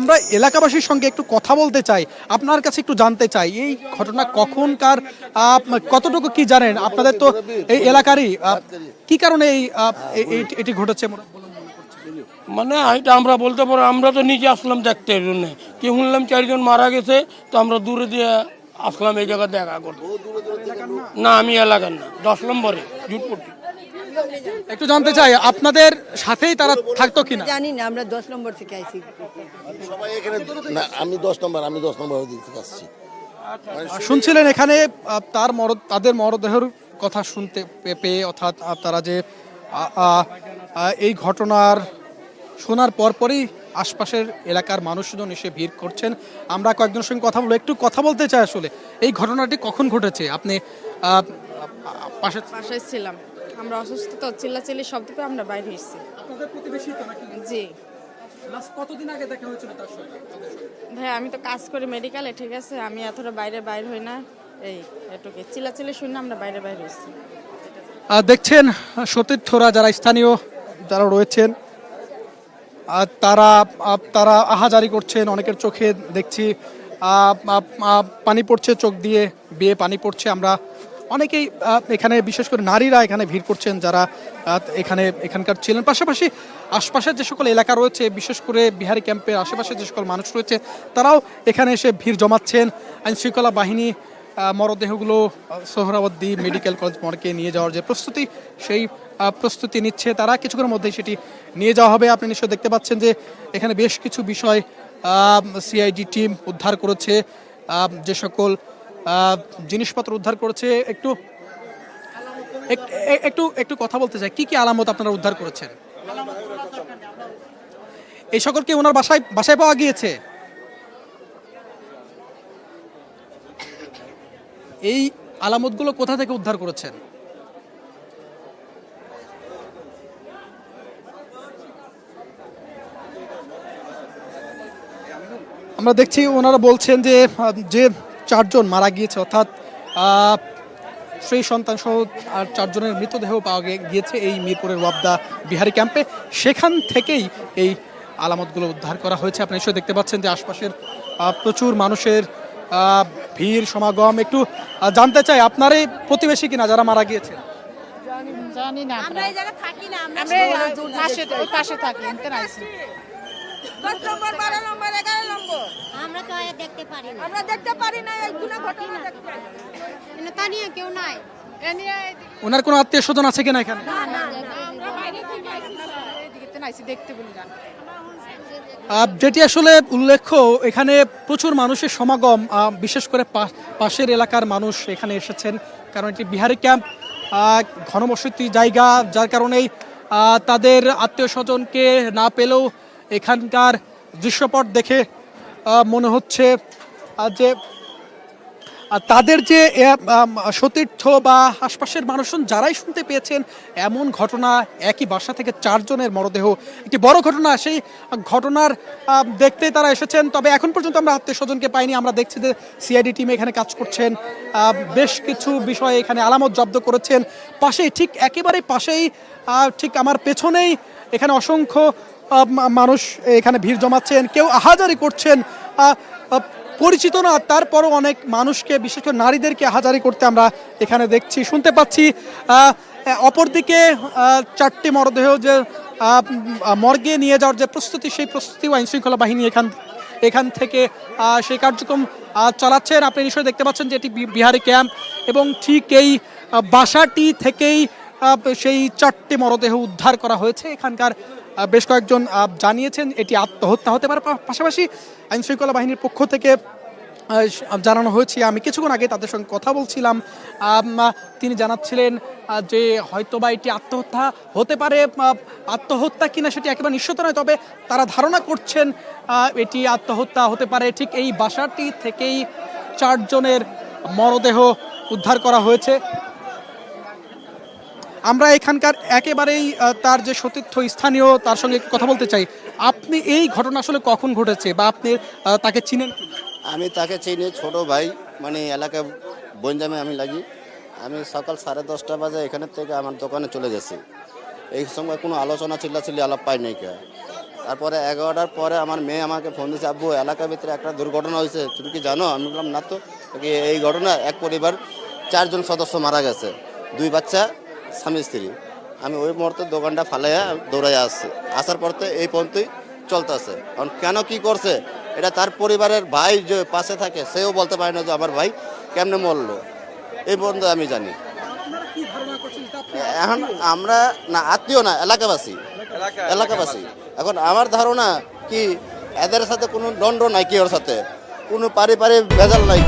আমরা এলাকাবাসীর সঙ্গে একটু কথা বলতে চাই, আপনার কাছে একটু জানতে চাই এই ঘটনা কখনকার, কতটুকু কি জানেন আপনাদের তো এই এলাকারই, কি কারণে এটি ঘটেছে মানে এটা আমরা বলতে পারো, আমরা তো নিজে আসলাম দেখতে এর জন্য কি শুনলাম 4 জন মারা গেছে, তো আমরা দূরে দিয়ে আসলাম এই জায়গা দেখা করতে। না আমি এলাকার না, 10 নম্বরে জুটপট্টি। একটু জানতে চাই আপনাদের সাথেই তারা থাকতো কিনা? জানি না, আমরা 10 নম্বর থেকে আইছি। সবাই এখানে না, আমি 10 নম্বর দিক থেকে আসছি। শুনছিলেন এখানে তাদের মরদেহের কথা শুনতে পেয়ে, অর্থাৎ তারা যে এই ঘটনার শোনার পরপরই আশপাশের এলাকার মানুষজন এসে ভিড় করছেন। আমরা কয়েকজনের সঙ্গে কথা বলবো, একটু কথা বলতে চাই আসলে এই ঘটনাটি কখন ঘটেছে। আপনি বাসায় ছিলাম, আমরা অসুস্থ তো, চিল্লাচিল্লি শব্দ পেয়ে আমরা বাইরে এসেছি। আপনাদের প্রতিবেশী তো নাকি? জি কতদিন আগে দেখা হয়েছিল তার সঙ্গে? ভাই, আমি তো কাজ করি মেডিকেলে, ঠিক আছে, আমি এতটা বাইর হই না, এই এটুকু চিল্লাচিল্লি শুনে আমরা বাইরে এসেছি। দেখছেন সতীর্থরা যারা স্থানীয় যারা রয়েছেন, তারা তারা আহাজারি করছেন। অনেকের চোখে দেখছি পানি পড়ছে, চোখ দিয়ে বেয়ে পানি পড়ছে। আমরা অনেকেই এখানে, বিশেষ করে নারীরা এখানে ভিড় করছেন যারা এখানকার ছিলেন। পাশাপাশি আশপাশের যে সকল এলাকা রয়েছে, বিশেষ করে বিহারি ক্যাম্পের আশেপাশে যে সকল মানুষ রয়েছে, তারাও এখানে এসে ভিড় জমাচ্ছেন। আইনশৃঙ্খলা বাহিনী মরদেহগুলো সোহরাওয়ার্দী মেডিকেল কলেজ মর্গে নিয়ে যাওয়ার যে প্রস্তুতি, সেই প্রস্তুতি নিচ্ছে তারা। কিছুক্ষণের মধ্যেই সেটি নিয়ে যাওয়া হবে। আপনি নিশ্চয়ই দেখতে পাচ্ছেন যে এখানে বেশ কিছু বিষয় সিআইডি টিম উদ্ধার করেছে, যে সকল জিনিসপত্র উদ্ধার করেছে। একটু একটু একটু কথা বলতে চাই, কি কি আলামত আপনারা উদ্ধার করেছেন? এই সকলকে ওনার বাসায় পাওয়া গিয়েছে। এই আলামতগুলো কোথা থেকে উদ্ধার করেছেন? আমরা দেখছি ওনারা বলছেন যে যে 4 জন মারা গিয়েছে, অর্থাৎ স্ত্রী সন্তান সহ আর 4 জনের মৃতদেহ পাওয়া গিয়েছে এই মিরপুরের ওয়াবদা বিহারি ক্যাম্পে। সেখান থেকেই এই আলামতগুলো উদ্ধার করা হয়েছে। আপনি নিশ্চয়ই দেখতে পাচ্ছেন যে আশপাশের প্রচুর মানুষের ভিড় সমাগম। একটু জানতে চাই, আপনার এই প্রতিবেশী কিনা যারা মারা গিয়েছে? জানি না, আমরা এই জায়গা থাকি না, আমরা ওই পাশে থাকি, এনতে আইছি। 10 নম্বর, 12 নম্বর, 11 নম্বর আমরা তো আর দেখতে পারি না, আমরা দেখতে পারি না। এই গুণা ঘটনা দেখতে পারি কিন্তু তা নিয়ে কেউ নাই। ওনার কোনো আত্মীয় স্বজন আছে কিনা এখানে? আমরা বাইরে থেকে এদিকে আইছি দেখতে বলি না। যেটি আসলে উল্লেখ্য, এখানে প্রচুর মানুষের সমাগম, বিশেষ করে পাশের এলাকার মানুষ এখানে এসেছেন, কারণ এটি বিহারি ক্যাম্প, ঘনবসতি জায়গা, যার কারণেই তাদের আত্মীয় স্বজনকে না পেলেও এখানকার দৃশ্যপট দেখে মনে হচ্ছে যে তাদের যে সতীর্থ বা আশপাশের মানুষজন যারাই শুনতে পেয়েছেন এমন ঘটনা, একই বাসা থেকে 4 জনের মরদেহ, একটি বড় ঘটনা, সেই ঘটনার দেখতে তারা এসেছেন। তবে এখন পর্যন্ত আমরা আত্মীয় স্বজনকে পাইনি। আমরা দেখছি যে সিআইডি টিম এখানে কাজ করছেন, বেশ কিছু বিষয়ে এখানে আলামত জব্দ করেছেন। পাশেই, ঠিক একেবারে পাশেই, ঠিক আমার পেছনেই এখানে অসংখ্য মানুষ এখানে ভিড় জমাচ্ছেন, কেউ আহাজারি করছেন, পরিচিত না তারপরও অনেক মানুষকে, বিশেষ করে নারীদেরকে আহাজারি করতে আমরা এখানে দেখছি, শুনতে পাচ্ছি। অপরদিকে 4টি মরদেহ যে মর্গে নিয়ে যাওয়ার যে প্রস্তুতি, সেই প্রস্তুতিও আইনশৃঙ্খলা বাহিনী এখান থেকে সেই কার্যক্রম চালাচ্ছেন। আপনি নিশ্চয়ই দেখতে পাচ্ছেন যে এটি বিহারি ক্যাম্প, এবং ঠিক এই বাসাটি থেকেই সেই 4টি মরদেহ উদ্ধার করা হয়েছে। এখানকার বেশ কয়েকজন জানিয়েছেন এটি আত্মহত্যা হতে পারে। পাশাপাশি আইনশৃঙ্খলা বাহিনীর পক্ষ থেকে জানানো হয়েছে, আমি কিছুক্ষণ আগে তাদের সঙ্গে কথা বলছিলাম, তিনি জানাচ্ছিলেন যে হয়তোবা এটি আত্মহত্যা হতে পারে। আত্মহত্যা কিনা সেটি একেবারে নিশ্চিত নয়, তবে তারা ধারণা করছেন এটি আত্মহত্যা হতে পারে। ঠিক এই বাসাটি থেকেই 4 জনের মরদেহ উদ্ধার করা হয়েছে। আমরা এখানকার একেবারেই তার যে সতীর্থ স্থানীয়, তার সঙ্গে কথা বলতে চাই। আপনি এই ঘটনা আসলে কখন ঘটেছে, বা আপনি তাকে চিনেন? আমি তাকে চিনি, ছোট ভাই, মানে এলাকায় বনজামে আমি লাগি। আমি সকাল 10:30 বাজে এখানের থেকে আমার দোকানে চলে গেছি। এই সময় কোনো আলোচনা চিল্লাচিল্লি আলাপ পাই নাই কে। তারপরে 11টার পরে আমার মেয়ে আমাকে ফোন দিয়েছে, আব্বু এলাকার ভিতরে একটা দুর্ঘটনা হয়েছে, তুমি কি জানো? আমি বললাম না তো। এই ঘটনা এক পরিবার 4 জন সদস্য মারা গেছে, 2 বাচ্চা, স্বামী স্ত্রী। আমি ওই মুহূর্তে দোকানটা ফালাইয়া দৌড়াইয়া আসছি, আসার পর তো এই পর্যন্তই চলতেছে। কারণ কেন কি করছে এটা তার পরিবারের ভাই যে পাশে থাকে সেও বলতে পারে না যে আমার ভাই কেমনে মরলো, এই পর্যন্ত আমি জানি। এখন আমরা না আত্মীয় না, এলাকাবাসী। এখন আমার ধারণা কি এদের সাথে কোনো দণ্ড নাই, কি ওর সাথে কোনো পারিবারিক ভেজাল নাই।